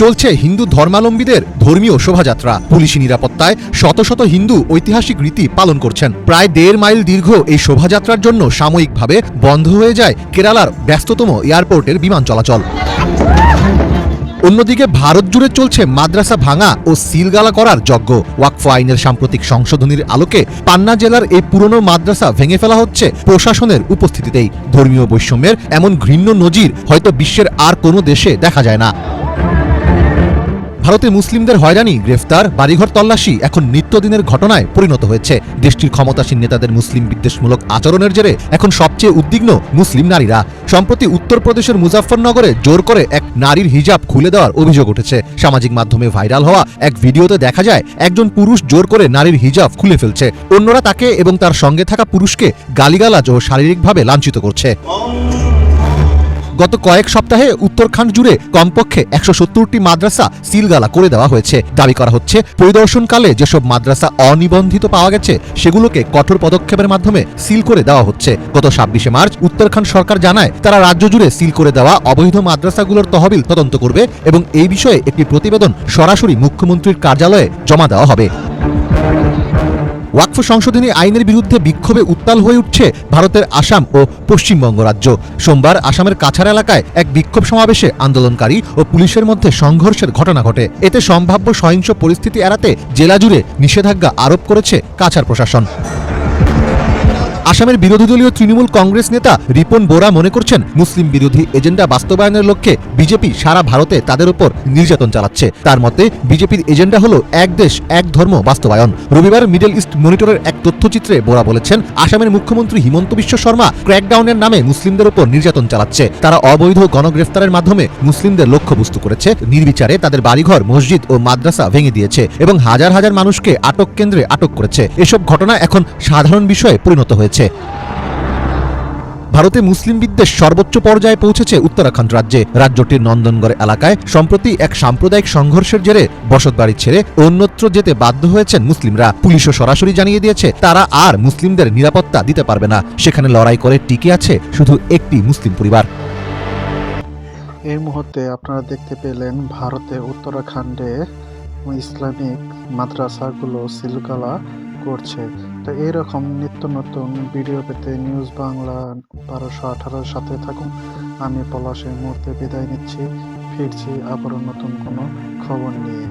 চলছে হিন্দু ধর্মাবলম্বীদের ধর্মীয় শোভাযাত্রা। পুলিশি নিরাপত্তায় শত শত হিন্দু ঐতিহাসিক রীতি পালন করছেন। প্রায় 1.5 মাইল দীর্ঘ এই শোভাযাত্রার জন্য সাময়িকভাবে বন্ধ হয়ে যায় কেরালার ব্যস্ততম এয়ারপোর্টের বিমান চলাচল। অন্যদিকে ভারত জুড়ে চলছে মাদ্রাসা ভাঙা ও সিলগালা করার যজ্ঞ। ওয়াকফ আইনের সাম্প্রতিক সংশোধনীর আলোকে পান্না জেলার এই পুরনো মাদ্রাসা ভেঙে ফেলা হচ্ছে প্রশাসনের উপস্থিতিতেই। ধর্মীয় বৈষম্যের এমন ঘৃণ্য নজির হয়তো বিশ্বের আর কোনো দেশে দেখা যায় না। ভারতে মুসলিমদের হয়রানি, গ্রেফতার, বাড়িঘর তল্লাশি এখন নিত্যদিনের ঘটনায় পরিণত হয়েছে। দেশটির ক্ষমতাসীন নেতাদের মুসলিম বিদ্বেষমূলক আচরণের জেরে এখন সবচেয়ে উদ্বিগ্ন মুসলিম নারীরা। সম্প্রতি উত্তরপ্রদেশের মুজাফফরনগরে জোর করে এক নারীর হিজাব খুলে দেওয়ার অভিযোগ উঠেছে। সামাজিক মাধ্যমে ভাইরাল হওয়া এক ভিডিওতে দেখা যায় একজন পুরুষ জোর করে নারীর হিজাব খুলে ফেলছে। অন্যরা তাকে এবং তার সঙ্গে থাকা পুরুষকে গালিগালাজ ও শারীরিকভাবে লাঞ্ছিত করছে। গত কয়েক সপ্তাহে উত্তরাখণ্ড জুড়ে কমপক্ষে 170টি মাদ্রাসা সিলগালা করে দেওয়া হয়েছে। দাবি করা হচ্ছে পরিদর্শনকালে যেসব মাদ্রাসা অনিবন্ধিত পাওয়া গেছে সেগুলোকে কঠোর পদক্ষেপের মাধ্যমে সিল করে দেওয়া হচ্ছে। গত 26শে মার্চ উত্তরাখণ্ড সরকার জানায় তারা রাজ্য জুড়ে সিল করে দেওয়া অবৈধ মাদ্রাসাগুলোর তহবিল তদন্ত করবে এবং এই বিষয়ে একটি প্রতিবেদন সরাসরি মুখ্যমন্ত্রীর কার্যালয়ে জমা দেওয়া হবে। ওয়াকফ সংশোধনী আইনের বিরুদ্ধে বিক্ষোভে উত্তাল হয়ে উঠছে ভারতের আসাম ও পশ্চিমবঙ্গ রাজ্য। সোমবার আসামের কাছাড় এলাকায় এক বিক্ষোভ সমাবেশে আন্দোলনকারী ও পুলিশের মধ্যে সংঘর্ষের ঘটনা ঘটে। এতে সম্ভাব্য সহিংস পরিস্থিতি এড়াতে জেলা জুড়ে নিষেধাজ্ঞা আরোপ করেছে কাছাড় প্রশাসন। আসামের বিরোধী দলীয় তৃণমূল কংগ্রেস নেতা রিপন বোরা মনে করছেন মুসলিম বিরোধী এজেন্ডা বাস্তবায়নের লক্ষ্যে বিজেপি সারা ভারতে তাদের উপর নির্যাতন চালাচ্ছে। তার মতে বিজেপির এজেন্ডা হলো এক দেশ এক ধর্ম বাস্তবায়ন। রবিবার মিডল ইস্ট মনিটরের এক তথ্যচিত্রে বোরা বলেছেন আসামের মুখ্যমন্ত্রী হিমন্ত বিশ্ব শর্মা ক্র্যাকডাউনের নামে মুসলিমদের উপর নির্যাতন চালাচ্ছে। তারা অবৈধ গণগ্রেফতারের মাধ্যমে মুসলিমদের লক্ষ্যবস্তু করেছে, নির্বিচারে তাদের বাড়িঘর, মসজিদ ও মাদ্রাসা ভেঙে দিয়েছে এবং হাজার হাজার মানুষকে আটক কেন্দ্রে আটক করেছে। এসব ঘটনা এখন সাধারণ বিষয়ে পরিণত হয়েছে। ভারতে মুসলিম বিদ্বেষ সর্বোচ্চ পর্যায়ে পৌঁছেছে উত্তরাখণ্ড রাজ্যে। রাজ্যটির নন্দনগড় এলাকায় সম্প্রতি এক সাম্প্রদায়িক সংঘর্ষের জেরে বসতবাড়ি ছেড়ে অন্যত্র যেতে বাধ্য হয়েছেন মুসলিমরা। পুলিশও সরাসরি জানিয়ে দিয়েছে তারা আর মুসলিমদের নিরাপত্তা দিতে পারবে না। সেখানে লড়াই করে টিকে আছে শুধু একটি মুসলিম পরিবার। এই মুহূর্তে আপনারা দেখতে পেলেন ভারতে উত্তরাখণ্ডে ইসলামিক মাদ্রাসাগুলো সিলগালা করছে। তো এইরকম নিত্য নতুন ভিডিও পেতে নিউজ বাংলা 1218 সাথে থাকুন। আমি পলাশ এই মুহূর্তে বিদায় নিচ্ছি, ফিরছি আবারও নতুন কোনো খবর নিয়ে।